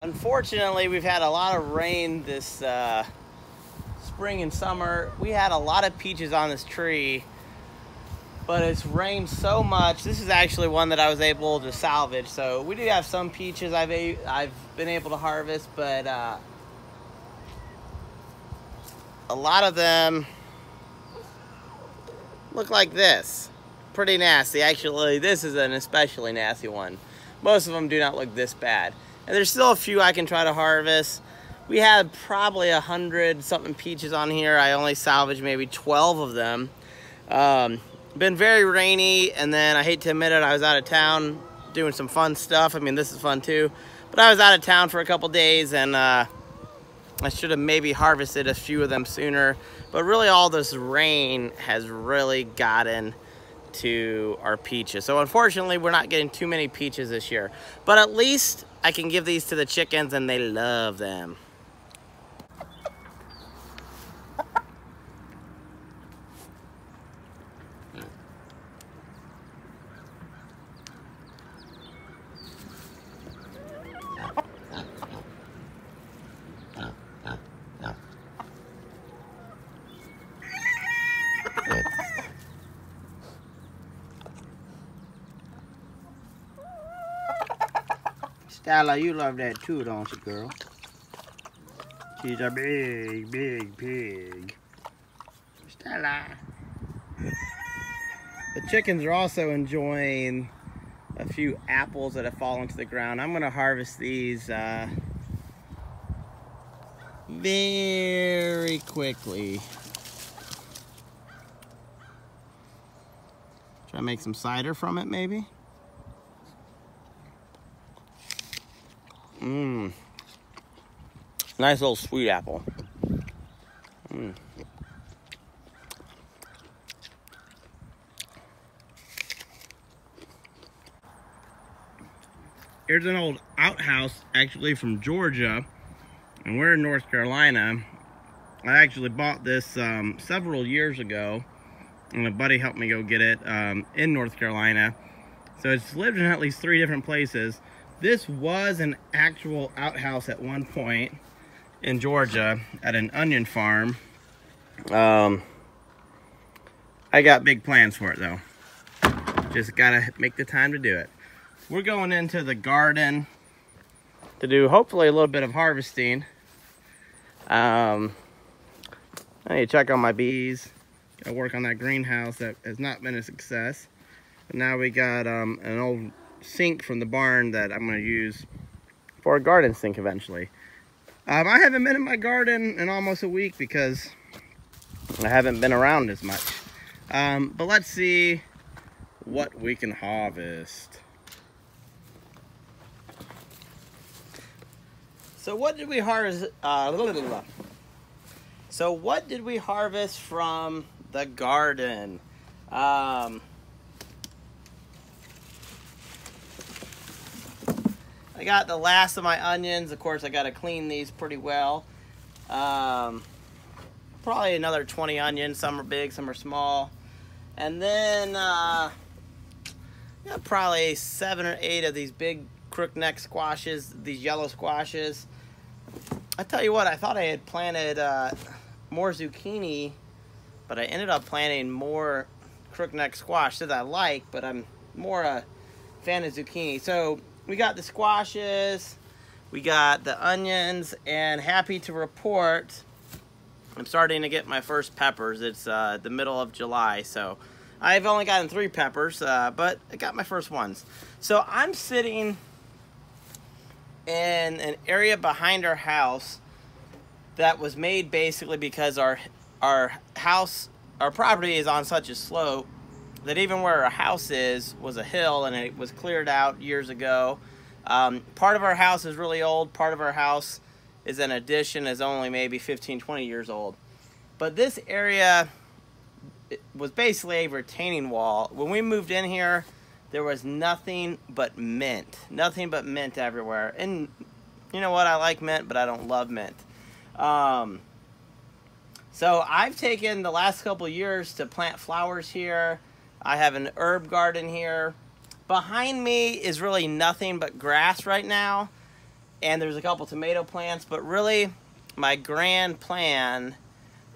Unfortunately, we've had a lot of rain this spring and summer. We had a lot of peaches on this tree, but it's rained so much. This is actually one that I was able to salvage. So we do have some peaches I've been able to harvest, but a lot of them look like this. Pretty nasty. Actually, this is an especially nasty one. Most of them do not look this bad. And there's still a few I can try to harvest. We had probably 100-something peaches on here. I only salvaged maybe 12 of them. Been very rainy, and then I hate to admit it, I was out of town doing some fun stuff. I mean, this is fun too. But I was out of town for a couple days, and I should have maybe harvested a few of them sooner. But really, all this rain has really gotten to our peaches. So unfortunately, we're not getting too many peaches this year. But at least I can give these to the chickens, and they love them. Stella, you love that too, don't you, girl? She's a big, big pig. Stella. The chickens are also enjoying a few apples that have fallen to the ground. I'm gonna harvest these very quickly. Try to make some cider from it, maybe. Nice little sweet apple. Here's an old outhouse, actually from Georgia, and we're in North Carolina. I actually bought this several years ago, and a buddy helped me go get it in North Carolina. So it's lived in at least 3 different places. This was an actual outhouse at one point in Georgia at an onion farm. I got big plans for it though. Just gotta make the time to do it. We're going into the garden to do hopefully a little bit of harvesting. I need to check on my bees. Gotta work on that greenhouse that has not been a success. But now we got an old sink from the barn that I'm going to use for a garden sink eventually. I haven't been in my garden in almost a week because I haven't been around as much. But let's see what we can harvest. So what did we harvest? So what did we harvest from the garden? I got the last of my onions. Of course, I got to clean these pretty well. Probably another 20 onions. Some are big, some are small. And then yeah, probably 7 or 8 of these big crookneck squashes, these yellow squashes. I tell you what, I thought I had planted more zucchini, but I ended up planting more crookneck squash that I like, but I'm more a fan of zucchini. So we got the squashes, we got the onions, and happy to report, I'm starting to get my first peppers. It's the middle of July, so I've only gotten 3 peppers, but I got my first ones. So I'm sitting in an area behind our house that was made basically because our property is on such a slope that even where our house was a hill, and it was cleared out years ago. Part of our house is really old. Part of our house is an addition, is only maybe 15, 20 years old. But this area was basically a retaining wall. When we moved in here, there was nothing but mint. Nothing but mint everywhere. And you know what? I like mint, but I don't love mint. So I've taken the last couple years to plant flowers here. I have an herb garden here. Behind me is really nothing but grass right now. and there's a couple tomato plants, but really my grand plan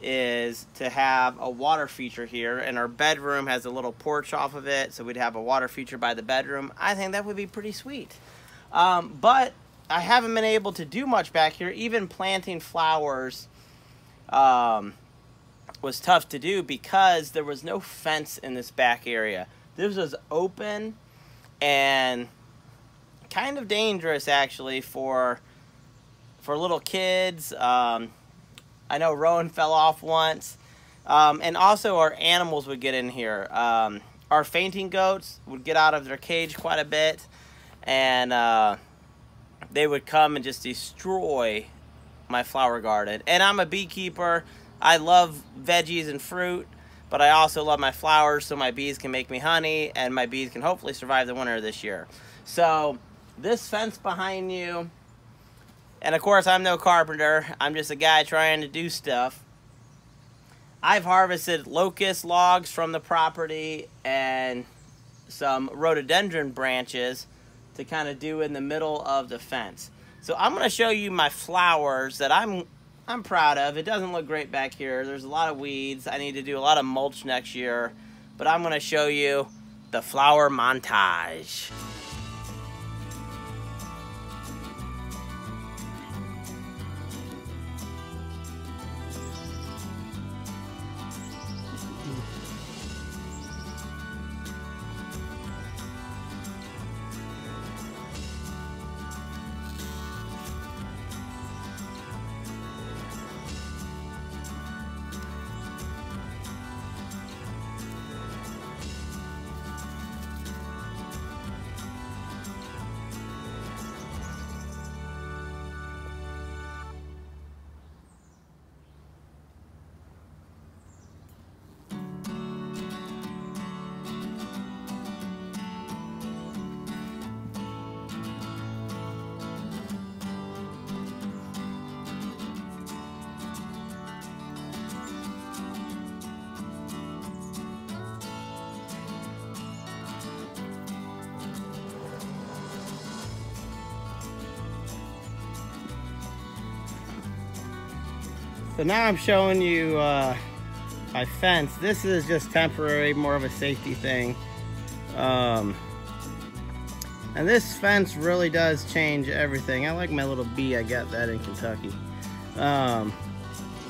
is to have a water feature here, and our bedroom has a little porch off of it, so we'd have a water feature by the bedroom. I think that would be pretty sweet. But I haven't been able to do much back here. Even planting flowers was tough to do because there was no fence in this back area. This was open and kind of dangerous, actually, for little kids. I know Rowan fell off once. And also our animals would get in here. Our fainting goats would get out of their cage quite a bit, and they would come and just destroy my flower garden. And I'm a beekeeper. I love veggies and fruit, but I also love my flowers, so my bees can make me honey, and my bees can hopefully survive the winter this year. So this fence behind you, and of course I'm no carpenter, I'm just a guy trying to do stuff. I've harvested locust logs from the property and some rhododendron branches to kind of do in the middle of the fence. So I'm going to show you my flowers that I'm proud of. It doesn't look great back here. There's a lot of weeds. I need to do a lot of mulch next year, but I'm going to show you the flower montage. So now I'm showing you my fence. This is just temporary, more of a safety thing. And this fence really does change everything. I like my little bee, I got that in Kentucky.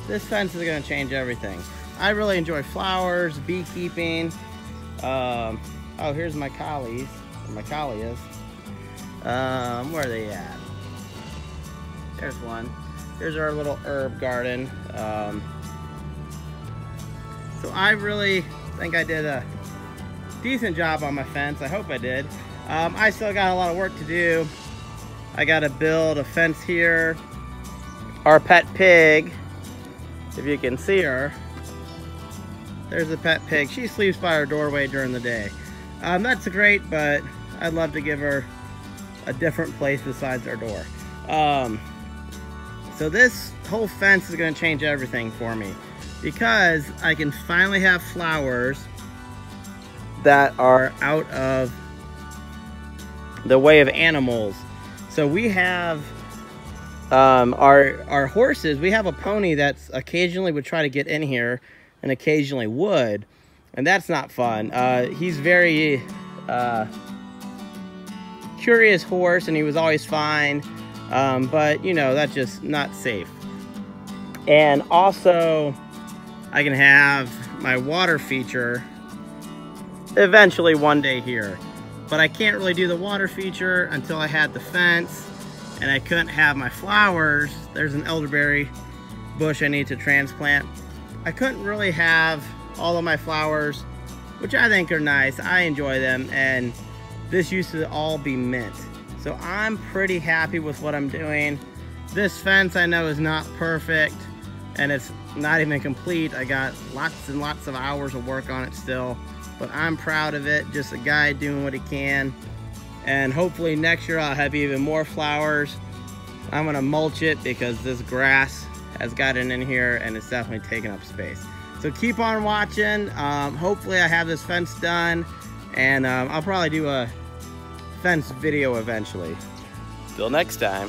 This fence is gonna change everything. I really enjoy flowers, beekeeping. Oh, here's my collies, or my collias. Where are they at? There's one. Here's our little herb garden. So I really think I did a decent job on my fence. I hope I did. I still got a lot of work to do. I got to build a fence here. Our pet pig, if you can see her, there's the pet pig. She sleeps by our doorway during the day. That's great, but I'd love to give her a different place besides our door. So this whole fence is going to change everything for me because I can finally have flowers that are out of the way of animals. So we have our horses. We have a pony that's occasionally would try to get in here and occasionally would, and that's not fun. He's very curious horse, and he was always fine. But you know, that's just not safe. And also I can have my water feature eventually one day here, but I can't really do the water feature until I had the fence, and I couldn't have my flowers. There's an elderberry bush I need to transplant. I couldn't really have all of my flowers, which I think are nice. I enjoy them, and this used to all be mint. So I'm pretty happy with what I'm doing. This fence I know is not perfect, and it's not even complete. I got lots and lots of hours of work on it still, but I'm proud of it. Just a guy doing what he can. And hopefully next year I'll have even more flowers. I'm gonna mulch it because this grass has gotten in here and it's definitely taking up space. So keep on watching. Hopefully I have this fence done, and I'll probably do a fence video eventually. Till next time.